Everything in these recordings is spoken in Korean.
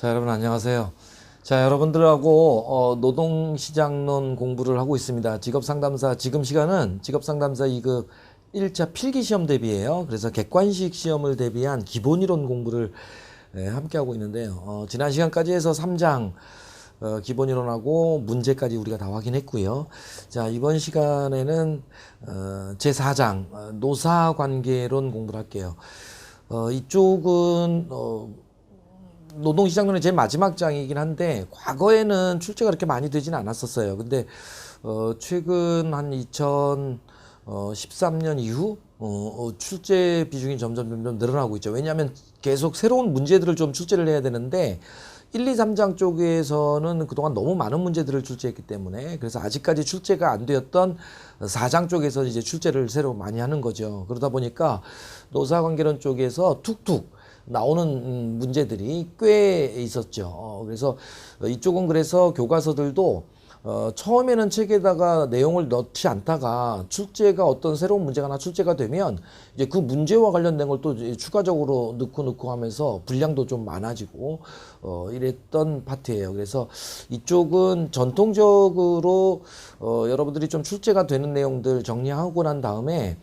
자, 여러분 안녕하세요. 자, 여러분들하고 노동시장론 공부를 하고 있습니다. 직업상담사 지금 시간은 직업상담사 2급 1차 필기시험 대비예요. 그래서 객관식 시험을 대비한 기본이론 공부를 함께 하고 있는데요. 지난 시간까지 해서 3장 기본이론하고 문제까지 우리가 다 확인했고요. 자, 이번 시간에는 제4장 노사관계론 공부를 할게요. 이쪽은 노동시장론의 제일 마지막 장이긴 한데 과거에는 출제가 그렇게 많이 되지는 않았었어요. 근데 최근 한 2013년 이후 출제 비중이 점점 늘어나고 있죠. 왜냐하면 계속 새로운 문제들을 좀 출제를 해야 되는데 1, 2, 3장 쪽에서는 그동안 너무 많은 문제들을 출제했기 때문에 그래서 아직까지 출제가 안 되었던 4장 쪽에서 이제 출제를 새로 많이 하는 거죠. 그러다 보니까 노사관계론 쪽에서 툭툭 나오는 문제들이 꽤 있었죠. 그래서 이쪽은 그래서 교과서들도 처음에는 책에다가 내용을 넣지 않다가 출제가 어떤 새로운 문제가 하나 출제가 되면 이제 그 문제와 관련된 걸 또 추가적으로 넣고 하면서 분량도 좀 많아지고 이랬던 파트예요. 그래서 이쪽은 전통적으로 여러분들이 좀 출제가 되는 내용들 정리하고 난 다음에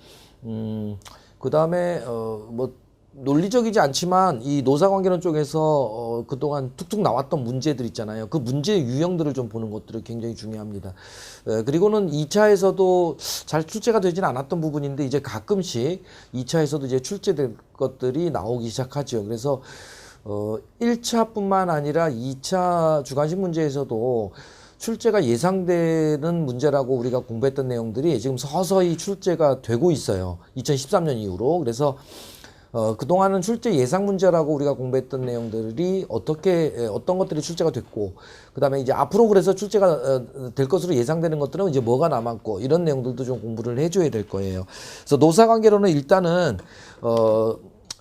그 다음에 뭐 논리적이지 않지만 이 노사관계론 쪽에서 그동안 툭툭 나왔던 문제들 있잖아요. 그 문제의 유형들을 좀 보는 것들이 굉장히 중요합니다. 그리고는 2차에서도 잘 출제가 되진 않았던 부분인데 이제 가끔씩 2차에서도 이제 출제될 것들이 나오기 시작하죠. 그래서 1차뿐만 아니라 2차 주관식 문제에서도 출제가 예상되는 문제라고 우리가 공부했던 내용들이 지금 서서히 출제가 되고 있어요. 2013년 이후로. 그래서 그동안은 출제 예상 문제라고 우리가 공부했던 내용들이 어떤 것들이 출제가 됐고, 그 다음에 이제 앞으로 그래서 출제가 될 것으로 예상되는 것들은 이제 뭐가 남았고, 이런 내용들도 좀 공부를 해줘야 될 거예요. 그래서 노사관계로는 일단은,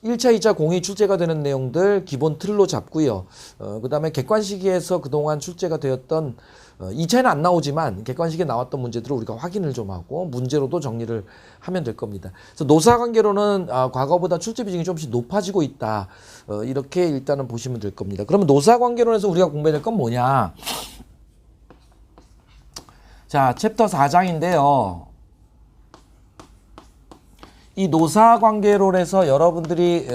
1차, 2차 공이 출제가 되는 내용들 기본 틀로 잡고요. 그 다음에 객관식에서 그동안 출제가 되었던 2차에는 안 나오지만 객관식에 나왔던 문제들을 우리가 확인을 좀 하고 문제로도 정리를 하면 될 겁니다. 그래서 노사관계로는 과거보다 출제 비중이 조금씩 높아지고 있다. 이렇게 일단은 보시면 될 겁니다. 그러면 노사관계론에서 우리가 공부해야 될 건 뭐냐? 자, 챕터 4장인데요. 이 노사관계론에서 여러분들이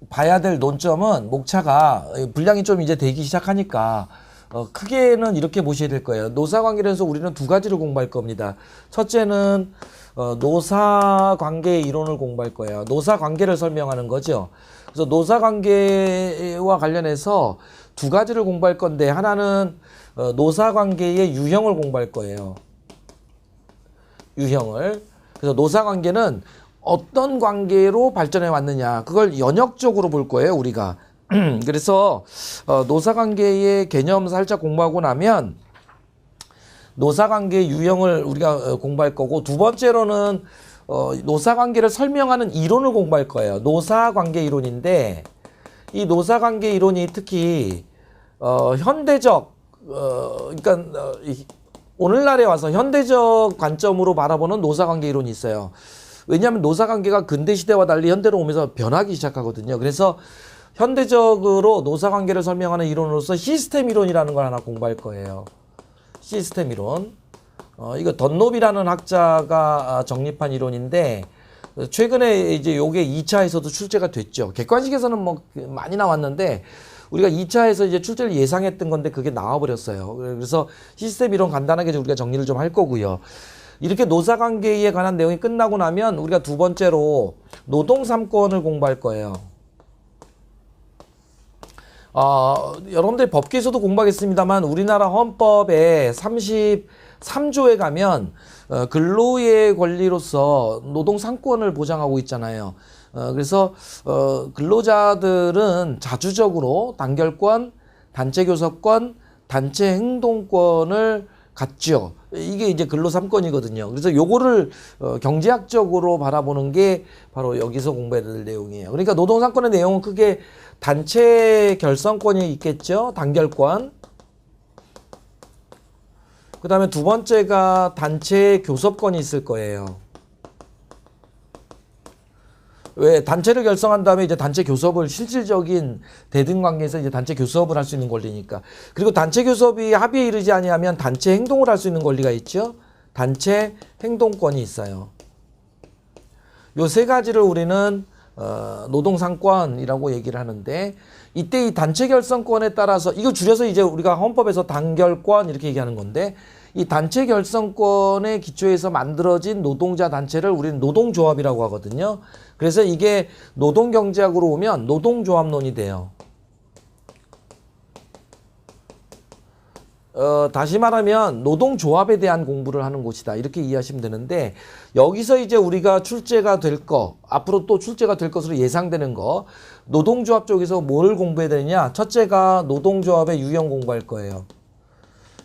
봐야 될 논점은 목차가 분량이 좀 이제 되기 시작하니까 크게는 이렇게 보셔야 될 거예요. 노사관계론에서 우리는 두 가지를 공부할 겁니다. 첫째는 노사관계 이론을 공부할 거예요. 노사관계를 설명하는 거죠. 그래서 노사관계와 관련해서 두 가지를 공부할 건데 하나는 노사관계의 유형을 공부할 거예요. 유형을. 그래서 노사관계는 어떤 관계로 발전해 왔느냐 그걸 연역적으로 볼 거예요 우리가. 그래서 노사관계의 개념 살짝 공부하고 나면 노사관계 유형을 우리가 공부할 거고, 두 번째로는 노사관계를 설명하는 이론을 공부할 거예요. 노사관계 이론인데 이 노사관계 이론이 특히 현대적 그러니까 오늘날에 와서 현대적 관점으로 바라보는 노사관계 이론이 있어요. 왜냐하면 노사관계가 근대시대와 달리 현대로 오면서 변하기 시작하거든요. 그래서 현대적으로 노사관계를 설명하는 이론으로서 시스템 이론이라는 걸 하나 공부할 거예요. 시스템 이론. 이거 던롭이라는 학자가 정립한 이론인데 최근에 이제 요게 2차에서도 출제가 됐죠. 객관식에서는 뭐 많이 나왔는데 우리가 2차에서 이제 출제를 예상했던 건데 그게 나와버렸어요. 그래서 시스템 이론 간단하게 우리가 정리를 좀 할 거고요. 이렇게 노사관계에 관한 내용이 끝나고 나면 우리가 두 번째로 노동 3권을 공부할 거예요. 여러분들 법규에서도 공부하겠습니다만 우리나라 헌법의 33조에 가면 근로의 권리로서 노동 3권을 보장하고 있잖아요. 그래서 근로자들은 자주적으로 단결권, 단체 교섭권, 단체 행동권을 갖죠. 이게 이제 근로 3권이거든요. 그래서 요거를 경제학적으로 바라보는 게 바로 여기서 공부해야 될 내용이에요. 그러니까 노동 3권의 내용은 크게 단체 결성권이 있겠죠. 단결권. 그 다음에 두 번째가 단체 교섭권이 있을 거예요. 왜 단체를 결성한 다음에 이제 단체 교섭을 실질적인 대등 관계에서 이제 단체 교섭을 할 수 있는 권리니까. 그리고 단체 교섭이 합의에 이르지 아니하면 단체 행동을 할 수 있는 권리가 있죠. 단체 행동권이 있어요. 요 세 가지를 우리는 노동상권이라고 얘기를 하는데, 이때 이 단체 결성권에 따라서 이거 줄여서 이제 우리가 헌법에서 단결권 이렇게 얘기하는 건데, 이 단체 결성권에 기초해서 만들어진 노동자 단체를 우리는 노동조합이라고 하거든요. 그래서 이게 노동경제학으로 오면 노동조합론이 돼요. 다시 말하면 노동조합에 대한 공부를 하는 곳이다, 이렇게 이해하시면 되는데, 여기서 이제 우리가 출제가 될 거, 앞으로 또 출제가 될 것으로 예상되는 거, 노동조합 쪽에서 뭘 공부해야 되느냐. 첫째가 노동조합의 유형 공부할 거예요.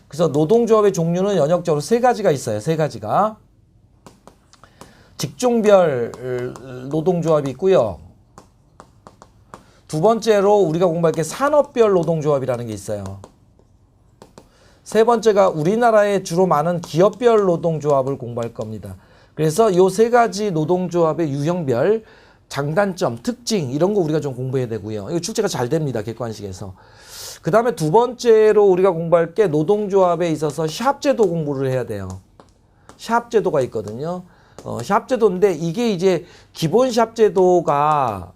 그래서 노동조합의 종류는 연역적으로 세 가지가 있어요. 세 가지가. 직종별 노동조합이 있고요. 두 번째로 우리가 공부할 게 산업별 노동조합이라는 게 있어요. 세 번째가 우리나라에 주로 많은 기업별 노동조합을 공부할 겁니다. 그래서 이 세 가지 노동조합의 유형별, 장단점, 특징 이런 거 우리가 좀 공부해야 되고요. 이거 출제가 잘 됩니다. 객관식에서. 그 다음에 두 번째로 우리가 공부할 게 노동조합에 있어서 샵제도 공부를 해야 돼요. 샵제도가 있거든요. 샵제도인데 이게 이제 기본 샵제도가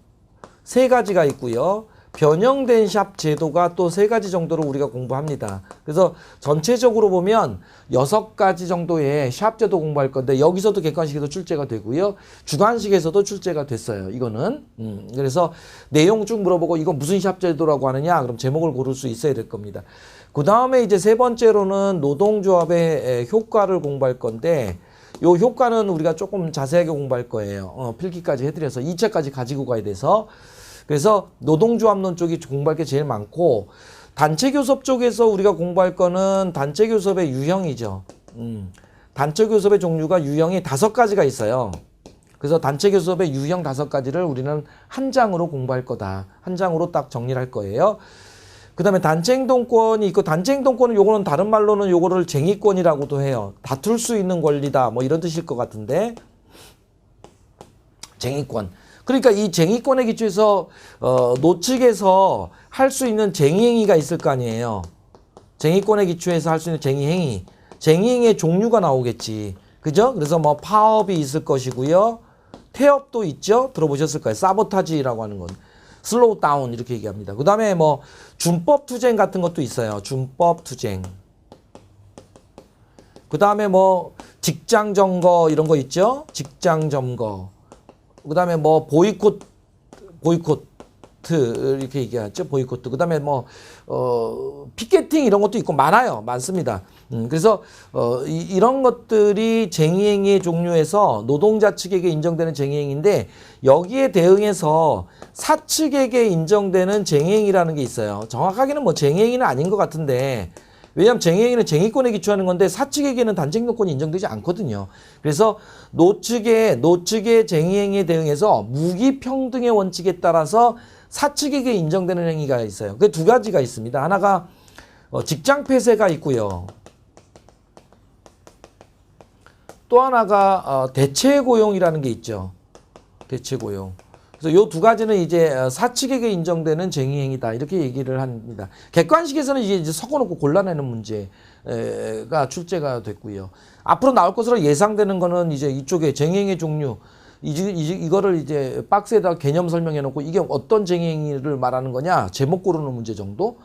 세 가지가 있고요. 변형된 샵 제도가 또 세 가지 정도로 우리가 공부합니다. 그래서 전체적으로 보면 6가지 정도의 샵 제도 공부할 건데, 여기서도 객관식에서 출제가 되고요. 주관식에서도 출제가 됐어요. 이거는. 그래서 내용 쭉 물어보고 이거 무슨 샵 제도라고 하느냐? 그럼 제목을 고를 수 있어야 될 겁니다. 그 다음에 이제 세 번째로는 노동조합의 효과를 공부할 건데, 요 효과는 우리가 조금 자세하게 공부할 거예요. 필기까지 해드려서 2차까지 가지고 가야 돼서. 그래서 노동조합론 쪽이 공부할 게 제일 많고, 단체교섭 쪽에서 우리가 공부할 거는 단체교섭의 유형이죠. 단체교섭의 종류가 유형이 5가지가 있어요. 그래서 단체교섭의 유형 5가지를 우리는 한 장으로 공부할 거다. 한 장으로 딱 정리를 할 거예요. 그 다음에 단체행동권이 있고, 단체행동권은 요거는 다른 말로는 요거를 쟁의권이라고도 해요. 다툴 수 있는 권리다, 뭐 이런 뜻일 것 같은데, 쟁의권. 그러니까 이 쟁의권에 기초해서 노측에서 할 수 있는 쟁의행위가 있을 거 아니에요. 쟁의권에 기초해서 할 수 있는 쟁의행위. 쟁의행위의 종류가 나오겠지. 그죠? 그래서 뭐 파업이 있을 것이고요. 태업도 있죠? 들어보셨을 거예요. 사보타지라고 하는 건. 슬로우 다운 이렇게 얘기합니다. 그 다음에 뭐 준법 투쟁 같은 것도 있어요. 준법 투쟁. 그 다음에 뭐 직장 점거 이런 거 있죠? 직장 점거. 그 다음에 뭐 보이콧 이렇게 얘기하죠. 보이콧. 그 다음에 뭐 피켓팅 이런 것도 있고 많아요. 많습니다. 그래서 이런 것들이 쟁의행위의 종류에서 노동자 측에게 인정되는 쟁의행위인데, 여기에 대응해서 사측에게 인정되는 쟁의행위라는 게 있어요. 정확하게는 뭐 쟁의행위는 아닌 것 같은데, 왜냐하면 쟁의행위는 쟁의권에 기초하는 건데 사측에게는 단체행동권이 인정되지 않거든요. 그래서 노측의 쟁의행위에 대응해서 무기평등의 원칙에 따라서 사측에게 인정되는 행위가 있어요. 그 두 가지가 있습니다. 하나가 직장폐쇄가 있고요. 또 하나가 대체고용이라는 게 있죠. 대체고용. 그래서 요 두 가지는 이제 사측에게 인정되는 쟁의행위다, 이렇게 얘기를 합니다. 객관식에서는 이제 섞어놓고 골라내는 문제가 출제가 됐고요. 앞으로 나올 것으로 예상되는 거는 이제 이쪽에 쟁의행위 종류, 이거를 이제 박스에다가 개념 설명해 놓고 이게 어떤 쟁의행위를 말하는 거냐, 제목 고르는 문제 정도.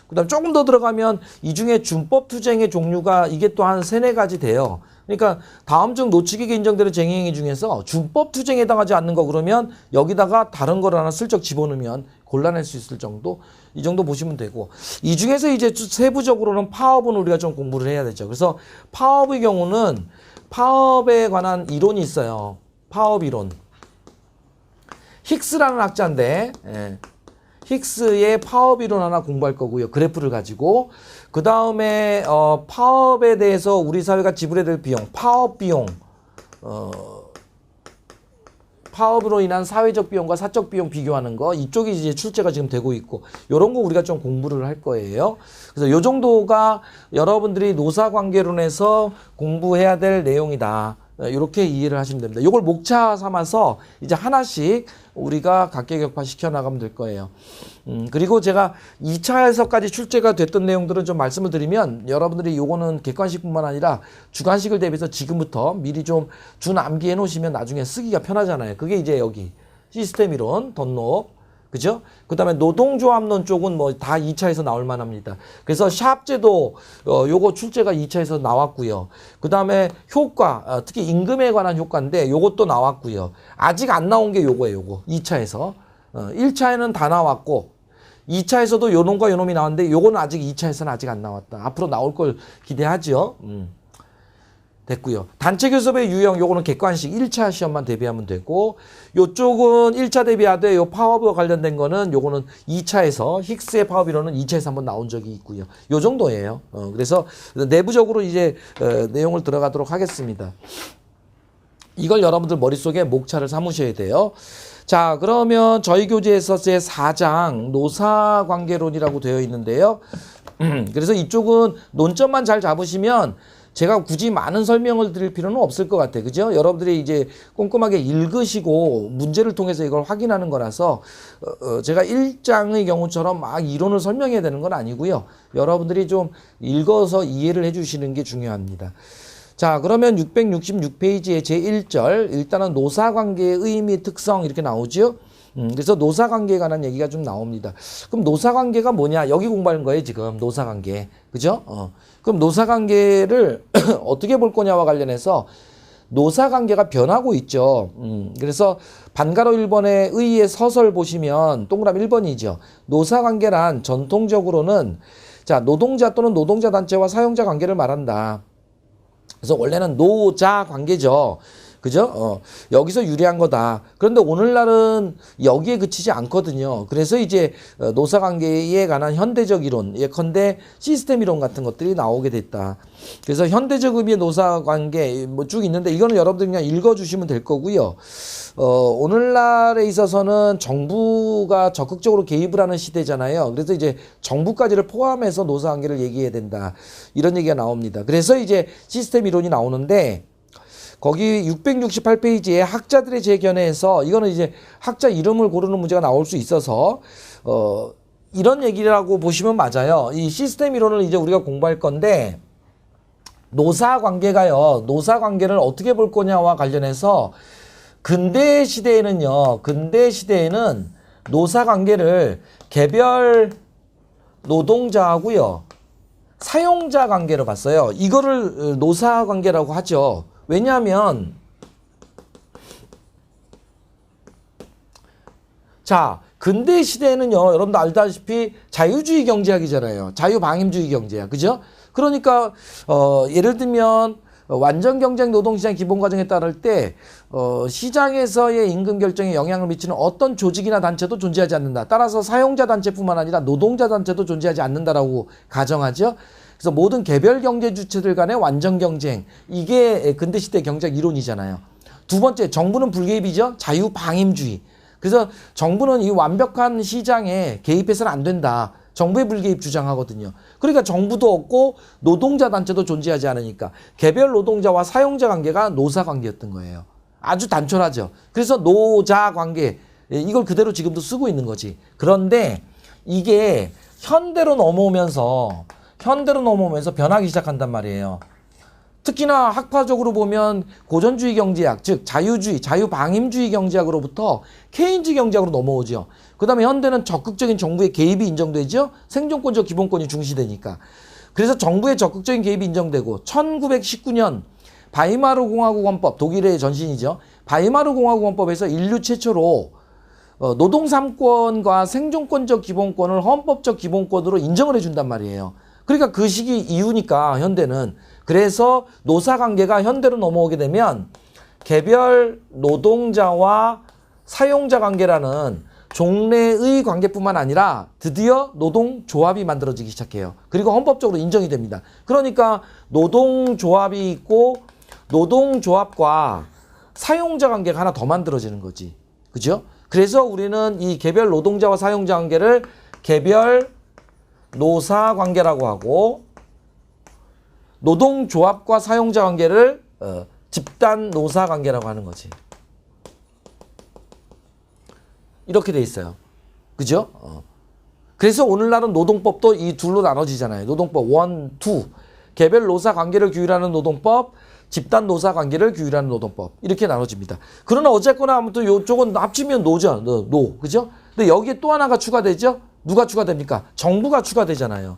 그 다음 조금 더 들어가면 이 중에 준법 투쟁의 종류가 이게 또 한 3-4가지 돼요. 그러니까 다음 중 노측에게 인정되는 쟁의행위 중에서 준법 투쟁에 해당하지 않는 거 그러면 여기다가 다른 걸 하나 슬쩍 집어넣으면 골라낼 수 있을 정도, 이 정도 보시면 되고, 이 중에서 이제 세부적으로는 파업은 우리가 좀 공부를 해야 되죠. 그래서 파업의 경우는 파업에 관한 이론이 있어요. 파업 이론. 힉스라는 학자인데, 힉스의 파업 이론 하나 공부할 거고요. 그래프를 가지고. 그 다음에 파업에 대해서 우리 사회가 지불해야 될 비용, 파업 비용, 파업으로 인한 사회적 비용과 사적 비용 비교하는 거, 이쪽이 이제 출제가 지금 되고 있고, 요런 거 우리가 좀 공부를 할 거예요. 그래서 요 정도가 여러분들이 노사관계론에서 공부해야 될 내용이다. 이렇게 이해를 하시면 됩니다. 요걸 목차 삼아서 이제 하나씩 우리가 각계격파 시켜나가면 될 거예요. 그리고 제가 2차에서까지 출제가 됐던 내용들은 좀 말씀을 드리면 여러분들이 요거는 객관식뿐만 아니라 주관식을 대비해서 지금부터 미리 좀 준암기해 놓으시면 나중에 쓰기가 편하잖아요. 그게 이제 여기 시스템 이론, 덧록, 그죠? 그 다음에 노동조합론 쪽은 뭐 다 2차에서 나올 만합니다. 그래서 샵제도 요거 출제가 2차에서 나왔고요. 그 다음에 효과, 특히 임금에 관한 효과인데 요것도 나왔고요. 아직 안 나온 게 요거예요. 요거 2차에서 1차에는 다 나왔고 2차에서도 요놈과 요놈이 나왔는데 요거는 아직 2차에서는 아직 안 나왔다. 앞으로 나올 걸 기대하죠. 됐고요. 단체 교섭의 유형 요거는 객관식 1차 시험만 대비하면 되고 요쪽은 1차 대비하되 요 파워와 관련된 거는 요거는 2차에서 힉스의 파워 이론은 2차에서 한번 나온 적이 있고요. 요 정도예요. 그래서 내부적으로 이제 내용을 들어가도록 하겠습니다. 이걸 여러분들 머릿속에 목차를 삼으셔야 돼요. 자, 그러면 저희 교재에서 제 4장 노사관계론이라고 되어 있는데요. 그래서 이쪽은 논점만 잘 잡으시면 제가 굳이 많은 설명을 드릴 필요는 없을 것 같아요. 그죠? 여러분들이 이제 꼼꼼하게 읽으시고 문제를 통해서 이걸 확인하는 거라서 제가 1장의 경우처럼 막 이론을 설명해야 되는 건 아니고요. 여러분들이 좀 읽어서 이해를 해주시는 게 중요합니다. 자, 그러면 666페이지의 제1절 일단은 노사관계의 의미, 특성 이렇게 나오죠. 그래서 노사관계에 관한 얘기가 좀 나옵니다. 그럼 노사관계가 뭐냐? 여기 공부하는 거예요, 지금. 노사관계. 그죠? 그럼 노사관계를 어떻게 볼 거냐와 관련해서 노사관계가 변하고 있죠. 그래서 반가로 1번의 의의 서설 보시면 동그라미 1번이죠. 노사관계란 전통적으로는 자, 노동자 또는 노동자 단체와 사용자 관계를 말한다. 그래서 원래는 노자 관계죠. 그죠? 여기서 유리한 거다. 그런데 오늘날은 여기에 그치지 않거든요. 그래서 이제 노사관계에 관한 현대적 이론, 예컨대 시스템 이론 같은 것들이 나오게 됐다. 그래서 현대적 의미의 노사관계 뭐 쭉 있는데 이거는 여러분들 그냥 읽어주시면 될 거고요. 오늘날에 있어서는 정부가 적극적으로 개입을 하는 시대잖아요. 그래서 이제 정부까지를 포함해서 노사관계를 얘기해야 된다. 이런 얘기가 나옵니다. 그래서 이제 시스템 이론이 나오는데 거기 668페이지에 학자들의 재견해에서 이거는 이제 학자 이름을 고르는 문제가 나올 수 있어서 이런 얘기라고 보시면 맞아요. 이 시스템 이론을 이제 우리가 공부할 건데 노사관계가요. 노사관계를 어떻게 볼 거냐와 관련해서 근대 시대에는 노사관계를 개별 노동자하고요. 사용자 관계로 봤어요. 이거를 노사관계라고 하죠. 왜냐하면 자, 근대 시대에는요, 여러분도 알다시피 자유주의 경제학이잖아요. 자유방임주의 경제학. 그죠? 그러니까 예를 들면 완전 경쟁 노동시장 기본과정에 따를 때 시장에서의 임금 결정에 영향을 미치는 어떤 조직이나 단체도 존재하지 않는다. 따라서 사용자 단체뿐만 아니라 노동자 단체도 존재하지 않는다라고 가정하죠. 그래서 모든 개별 경제 주체들 간의 완전 경쟁, 이게 근대시대 경제학 이론이잖아요. 두 번째, 정부는 불개입이죠. 자유방임주의. 그래서 정부는 이 완벽한 시장에 개입해서는 안 된다. 정부의 불개입 주장하거든요. 그러니까 정부도 없고 노동자 단체도 존재하지 않으니까 개별 노동자와 사용자 관계가 노사 관계였던 거예요. 아주 단촐하죠. 그래서 노자 관계, 이걸 그대로 지금도 쓰고 있는 거지. 그런데 이게 현대로 넘어오면서 변하기 시작한단 말이에요. 특히나 학파적으로 보면 고전주의 경제학, 즉 자유주의, 자유방임주의 경제학으로부터 케인즈 경제학으로 넘어오죠. 그 다음에 현대는 적극적인 정부의 개입이 인정되죠. 생존권적 기본권이 중시되니까. 그래서 정부의 적극적인 개입이 인정되고 1919년 바이마르 공화국 헌법, 독일의 전신이죠. 바이마르 공화국 헌법에서 인류 최초로 노동 3권과 생존권적 기본권을 헌법적 기본권으로 인정을 해준단 말이에요. 그러니까 그 시기 이후니까 현대는. 그래서 노사관계가 현대로 넘어오게 되면 개별 노동자와 사용자 관계라는 종래의 관계뿐만 아니라 드디어 노동조합이 만들어지기 시작해요. 그리고 헌법적으로 인정이 됩니다. 그러니까 노동조합이 있고 노동조합과 사용자 관계가 하나 더 만들어지는 거지. 그죠? 그래서 우리는 이 개별 노동자와 사용자 관계를 개별 노사 관계라고 하고 노동조합과 사용자 관계를 집단 노사 관계라고 하는 거지. 이렇게 돼 있어요. 그죠? 그래서 오늘날은 노동법도 이 둘로 나눠지잖아요. 노동법 1, 2. 개별 노사 관계를 규율하는 노동법, 집단 노사 관계를 규율하는 노동법. 이렇게 나눠집니다. 그러나 어쨌거나 아무튼 이쪽은 합치면 노죠. 노. 그죠? 근데 여기에 또 하나가 추가되죠? 누가 추가됩니까? 정부가 추가되잖아요.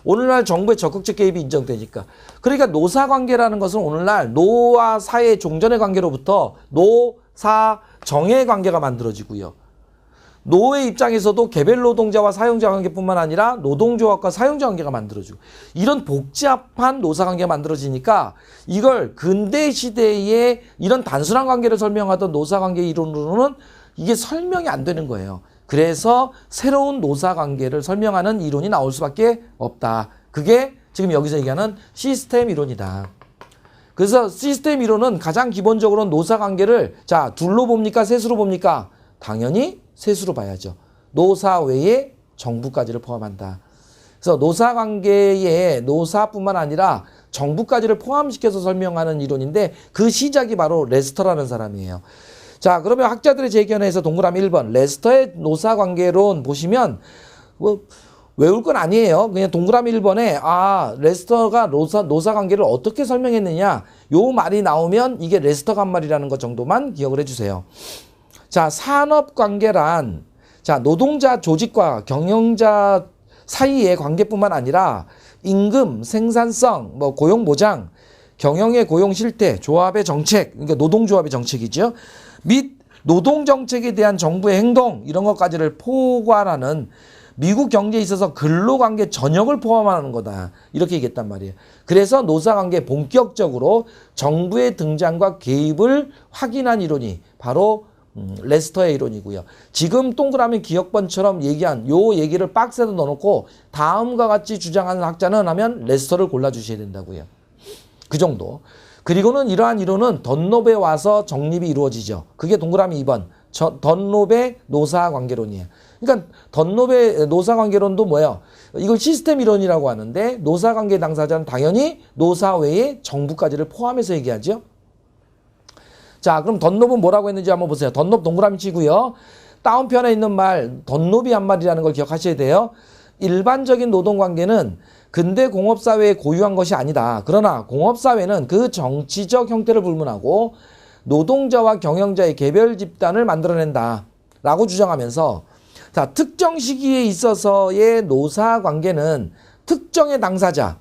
오늘날 정부의 적극적 개입이 인정되니까. 그러니까 노사 관계라는 것은 오늘날 노와 사의 종전의 관계로부터 노사 정의 관계가 만들어지고요. 노의 입장에서도 개별 노동자와 사용자 관계뿐만 아니라 노동조합과 사용자 관계가 만들어지고 이런 복잡한 노사 관계가 만들어지니까 이걸 근대 시대에 이런 단순한 관계를 설명하던 노사 관계 이론으로는 이게 설명이 안 되는 거예요. 그래서 새로운 노사 관계를 설명하는 이론이 나올 수밖에 없다. 그게 지금 여기서 얘기하는 시스템 이론이다. 그래서 시스템 이론은 가장 기본적으로 노사 관계를 자, 둘로 봅니까? 셋으로 봅니까? 당연히 셋으로 봐야죠. 노사 외에 정부까지를 포함한다. 그래서 노사 관계에 노사뿐만 아니라 정부까지를 포함시켜서 설명하는 이론인데 그 시작이 바로 레스터라는 사람이에요. 자, 그러면 학자들의 제견에서 동그라미 1번 레스터의 노사 관계론 보시면 뭐 외울 건 아니에요. 그냥 동그라미 1번에 레스터가 노사 관계를 어떻게 설명했느냐 요 말이 나오면 이게 레스터가 한 말이라는 것 정도만 기억을 해주세요. 자, 산업관계란 자 노동자 조직과 경영자 사이의 관계뿐만 아니라 임금, 생산성, 뭐 고용보장, 경영의 고용 실태, 조합의 정책, 그러니까 노동조합의 정책이죠. 및 노동정책에 대한 정부의 행동 이런 것까지를 포괄하는 미국 경제에 있어서 근로관계 전역을 포함하는 거다. 이렇게 얘기했단 말이에요. 그래서 노사관계 본격적으로 정부의 등장과 개입을 확인한 이론이 바로 레스터의 이론이고요. 지금 동그라미 기억번처럼 얘기한 요 얘기를 박스에도 넣어놓고 다음과 같이 주장하는 학자는 하면 레스터를 골라주셔야 된다고요. 그 정도. 그리고는 이러한 이론은 던롭에 와서 정립이 이루어지죠. 그게 동그라미 2번. 던롭의 노사관계론이에요. 그러니까 던롭의 노사관계론도 뭐예요? 이걸 시스템 이론이라고 하는데 노사관계 당사자는 당연히 노사 외에 정부까지를 포함해서 얘기하죠. 자, 그럼 던롭은 뭐라고 했는지 한번 보세요. 던롭 동그라미 치고요. 다운편에 있는 말 던롭이 한 말이라는 걸 기억하셔야 돼요. 일반적인 노동관계는 근대 공업사회에 고유한 것이 아니다. 그러나 공업사회는 그 정치적 형태를 불문하고 노동자와 경영자의 개별 집단을 만들어낸다. 라고 주장하면서 자, 특정 시기에 있어서의 노사관계는 특정의 당사자,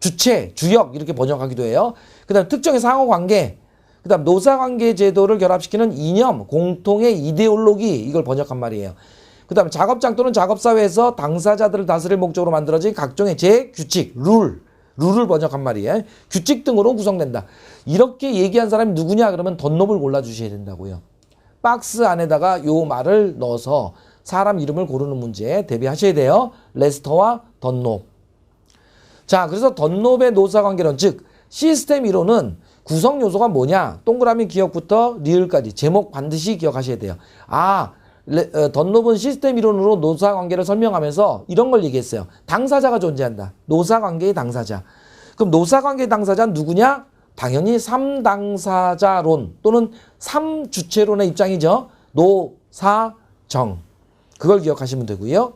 주체, 주역 이렇게 번역하기도 해요. 그 다음 특정의 상호관계, 그 다음 노사관계 제도를 결합시키는 이념, 공통의 이데올로기 이걸 번역한 말이에요. 그 다음 작업장 또는 작업사회에서 당사자들을 다스릴 목적으로 만들어진 각종의 제규칙, 룰을 번역한 말이에요. 규칙 등으로 구성된다. 이렇게 얘기한 사람이 누구냐 그러면 던롭을 골라주셔야 된다고요. 박스 안에다가 요 말을 넣어서 사람 이름을 고르는 문제에 대비하셔야 돼요. 레스터와 던롭. 자, 그래서 던롭의 노사관계론 즉 시스템 이론은 구성 요소가 뭐냐? 동그라미 기억부터 리을까지 제목 반드시 기억하셔야 돼요. 던롭은 시스템 이론으로 노사관계를 설명하면서 이런 걸 얘기했어요. 당사자가 존재한다. 노사관계의 당사자. 그럼 노사관계의 당사자는 누구냐? 당연히 3당사자론 또는 3주체론의 입장이죠. 노사정. 그걸 기억하시면 되고요.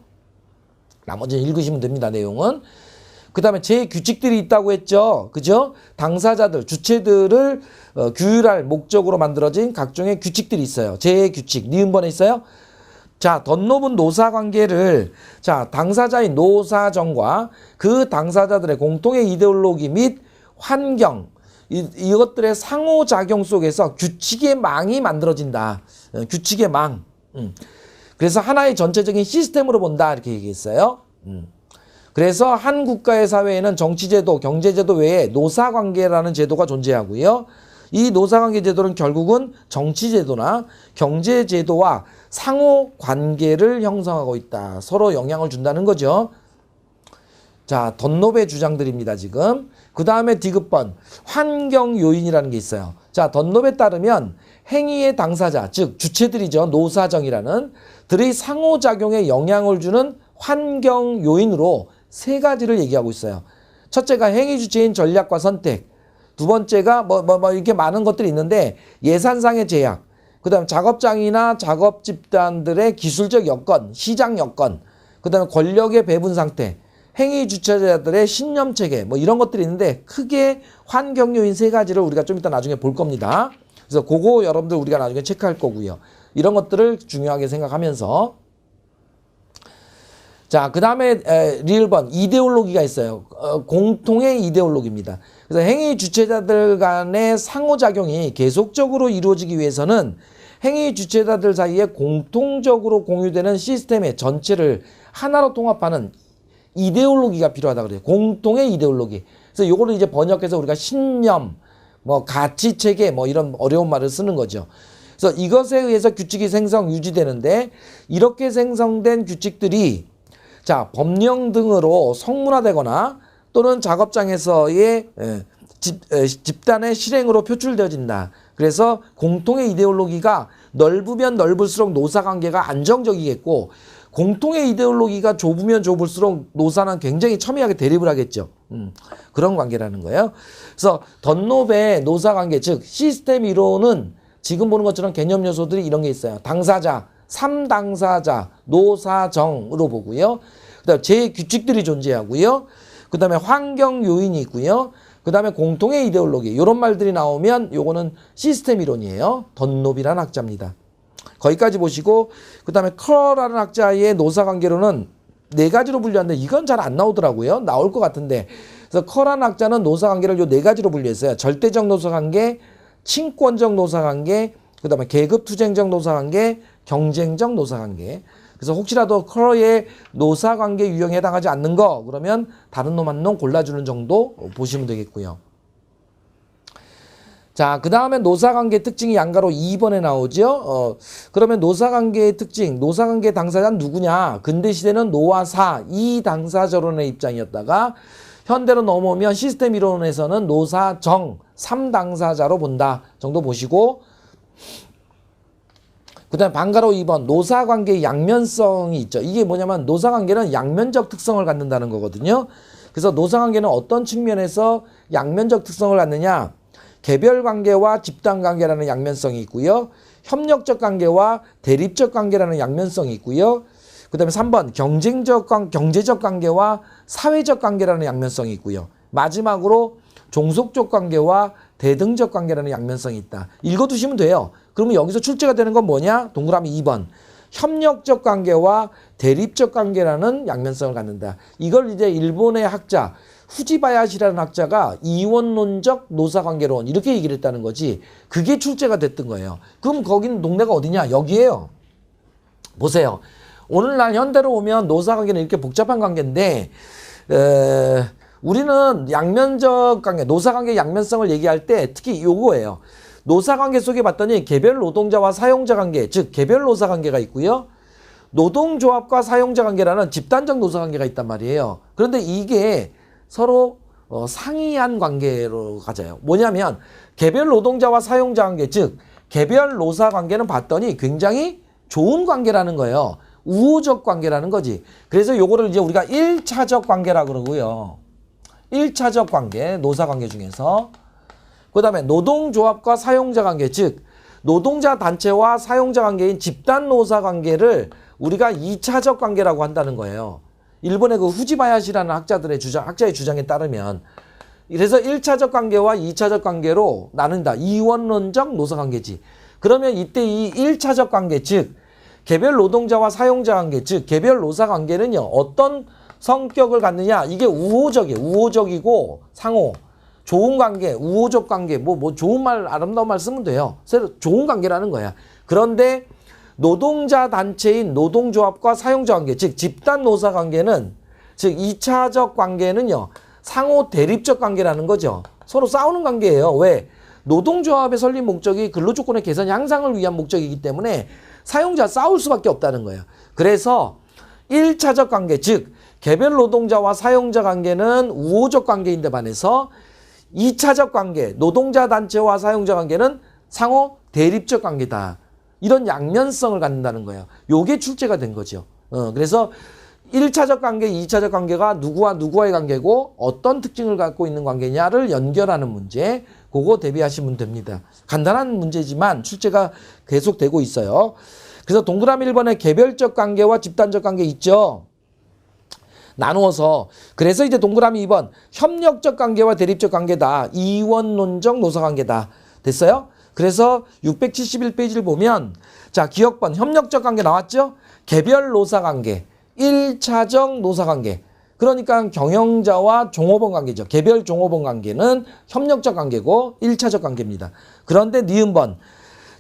나머지는 읽으시면 됩니다. 내용은. 그 다음에 제규칙들이 있다고 했죠. 그죠? 당사자들, 주체들을 규율할 목적으로 만들어진 각종의 규칙들이 있어요. 제규칙. 니은번에 있어요. 자, 던롭은 노사관계를 자 당사자인 노사정과 그 당사자들의 공통의 이데올로기 및 환경 이것들의 상호작용 속에서 규칙의 망이 만들어진다. 규칙의 망. 그래서 하나의 전체적인 시스템으로 본다. 이렇게 얘기했어요. 그래서 한 국가의 사회에는 정치제도, 경제제도 외에 노사관계라는 제도가 존재하고요. 이 노사관계 제도는 결국은 정치제도나 경제제도와 상호관계를 형성하고 있다. 서로 영향을 준다는 거죠. 자, 던롭의 주장들입니다. 지금. 그 다음에 디귿번 환경요인이라는 게 있어요. 자, 던롭에 따르면 행위의 당사자, 즉 주체들이죠. 노사정이라는 들의 상호작용에 영향을 주는 환경요인으로 세 가지를 얘기하고 있어요. 첫째가 행위 주체인 전략과 선택. 두 번째가 이렇게 많은 것들이 있는데 예산상의 제약. 그다음에 작업장이나 작업 집단들의 기술적 여건, 시장 여건, 그다음에 권력의 배분 상태, 행위 주체자들의 신념 체계 뭐 이런 것들이 있는데 크게 환경 요인 세 가지를 우리가 좀 이따 나중에 볼 겁니다. 그래서 그거 여러분들 우리가 나중에 체크할 거고요. 이런 것들을 중요하게 생각하면서 자, 그 다음에 리을번 이데올로기가 있어요. 공통의 이데올로기입니다. 그래서 행위 주체자들 간의 상호작용이 계속적으로 이루어지기 위해서는 행위 주체자들 사이에 공통적으로 공유되는 시스템의 전체를 하나로 통합하는 이데올로기가 필요하다 그래요. 공통의 이데올로기. 그래서 요거를 이제 번역해서 우리가 신념, 뭐 가치 체계 뭐 이런 어려운 말을 쓰는 거죠. 그래서 이것에 의해서 규칙이 유지되는데 이렇게 생성된 규칙들이 자, 법령 등으로 성문화되거나 또는 작업장에서의 집단의 실행으로 표출되어진다. 그래서 공통의 이데올로기가 넓으면 넓을수록 노사관계가 안정적이겠고 공통의 이데올로기가 좁으면 좁을수록 노사는 굉장히 첨예하게 대립을 하겠죠. 그런 관계라는 거예요. 그래서 던롭의 노사관계, 즉 시스템 이론은 지금 보는 것처럼 개념 요소들이 이런 게 있어요. 당사자, 3당사자, 노사정으로 보고요. 그다음에 제규칙들이 존재하고요. 그다음에 환경 요인이 있고요. 그다음에 공통의 이데올로기 이런 말들이 나오면 요거는 시스템 이론이에요. 던롭이라는 학자입니다. 거기까지 보시고 그다음에 커라는 학자의 노사관계로는 네 가지로 분류하는데 이건 잘 안 나오더라고요. 나올 것 같은데 그래서 커라는 학자는 노사관계를 요 네 가지로 분류했어요. 절대적 노사관계, 친권적 노사관계, 그다음에 계급투쟁적 노사관계, 경쟁적 노사관계. 그래서 혹시라도 커의 노사관계 유형에 해당하지 않는 거 그러면 다른 놈 한 놈 골라주는 정도 보시면 되겠고요. 자, 그 다음에 노사관계 특징이 양가로 2번에 나오죠. 그러면 노사관계의 특징, 노사관계 당사자는 누구냐? 근대시대는 노와 사, 이 당사자론의 입장이었다가 현대로 넘어오면 시스템 이론에서는 노사정, 3당사자로 본다 정도 보시고 그 다음에 반가로 2번 노사관계의 양면성이 있죠. 이게 뭐냐면 노사관계는 양면적 특성을 갖는다는 거거든요. 그래서 노사관계는 어떤 측면에서 양면적 특성을 갖느냐. 개별관계와 집단관계라는 양면성이 있고요. 협력적 관계와 대립적 관계라는 양면성이 있고요. 그 다음에 3번 경제적 관계와 사회적 관계라는 양면성이 있고요. 마지막으로 종속적 관계와 대등적 관계라는 양면성이 있다. 읽어두시면 돼요. 그러면 여기서 출제가 되는 건 뭐냐? 동그라미 2번. 협력적 관계와 대립적 관계라는 양면성을 갖는다. 이걸 이제 일본의 학자 후지바야시라는 학자가 이원론적 노사관계론 이렇게 얘기를 했다는 거지. 그게 출제가 됐던 거예요. 그럼 거긴 동네가 어디냐? 여기에요. 보세요. 오늘날 현대로 오면 노사관계는 이렇게 복잡한 관계인데 우리는 양면적 관계, 노사관계 양면성을 얘기할 때 특히 요거예요. 노사관계 속에 봤더니 개별 노동자와 사용자 관계, 즉 개별 노사관계가 있고요. 노동조합과 사용자 관계라는 집단적 노사관계가 있단 말이에요. 그런데 이게 서로 상이한 관계로 가져요. 뭐냐면 개별 노동자와 사용자 관계, 즉 개별 노사 관계는 봤더니 굉장히 좋은 관계라는 거예요. 우호적 관계라는 거지. 그래서 요거를 이제 우리가 1차적 관계라고 그러고요. 1차적 관계, 노사 관계 중에서 그 다음에 노동조합과 사용자 관계, 즉 노동자 단체와 사용자 관계인 집단 노사 관계를 우리가 2차적 관계라고 한다는 거예요. 일본의 그 후지바야시라는 학자의 주장에 따르면 그래서 1차적 관계와 2차적 관계로 나눈다. 이원론적 노사관계지. 그러면 이때 이 1차적 관계, 즉 개별 노동자와 사용자 관계, 즉 개별 노사관계는요. 어떤 성격을 갖느냐. 이게 우호적이에요. 우호적이고 상호. 좋은 관계, 우호적 관계, 뭐 좋은 말, 아름다운 말 쓰면 돼요. 그래서 좋은 관계라는 거야. 그런데 노동자 단체인 노동조합과 사용자 관계, 즉 집단 노사 관계는, 즉 2차적 관계는요. 상호 대립적 관계라는 거죠. 서로 싸우는 관계예요. 왜? 노동조합의 설립 목적이 근로조건의 개선 향상을 위한 목적이기 때문에 사용자 싸울 수밖에 없다는 거예요. 그래서 1차적 관계, 즉 개별 노동자와 사용자 관계는 우호적 관계인데 반해서 2차적 관계, 노동자 단체와 사용자 관계는 상호 대립적 관계다. 이런 양면성을 갖는다는 거예요. 요게 출제가 된 거죠. 그래서 1차적 관계, 2차적 관계가 누구와 누구와의 관계고 어떤 특징을 갖고 있는 관계냐를 연결하는 문제. 그거 대비하시면 됩니다. 간단한 문제지만 출제가 계속 되고 있어요. 그래서 동그라미 1번에 개별적 관계와 집단적 관계 있죠. 나누어서 그래서 이제 동그라미 2번 협력적 관계와 대립적 관계다. 이원론적 노사관계다. 됐어요? 그래서 671페이지를 보면 자 기억번 협력적 관계 나왔죠? 개별 노사관계 1차적 노사관계 그러니까 경영자와 종업원 관계죠. 개별 종업원 관계는 협력적 관계고 1차적 관계입니다. 그런데 니은번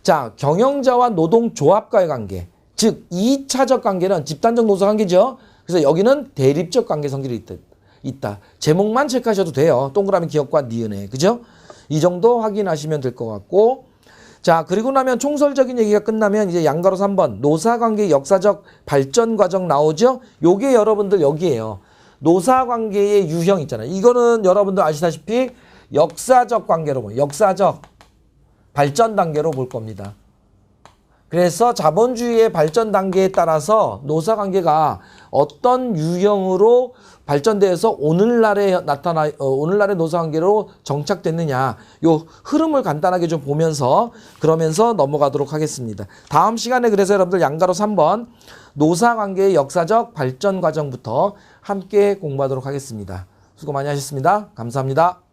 자 경영자와 노동조합과의 관계 즉 2차적 관계는 집단적 노사관계죠. 그래서 여기는 대립적 관계 성질이 있다. 제목만 체크하셔도 돼요. 동그라미 기억과 니은에 그죠? 이 정도 확인하시면 될 것 같고 자 그리고 나면 총설적인 얘기가 끝나면 이제 양가로 3번 노사관계 역사적 발전 과정 나오죠. 요게 여러분들 여기에요. 노사관계의 유형 있잖아요. 이거는 여러분들 아시다시피 역사적 관계로 보면 역사적 발전 단계로 볼 겁니다. 그래서 자본주의의 발전 단계에 따라서 노사관계가 어떤 유형으로 발전돼서 오늘날의 노사관계로 정착됐느냐 요 흐름을 간단하게 좀 보면서 그러면서 넘어가도록 하겠습니다. 다음 시간에 그래서 여러분들 양가로 3번 노사관계의 역사적 발전 과정부터 함께 공부하도록 하겠습니다. 수고 많이 하셨습니다. 감사합니다.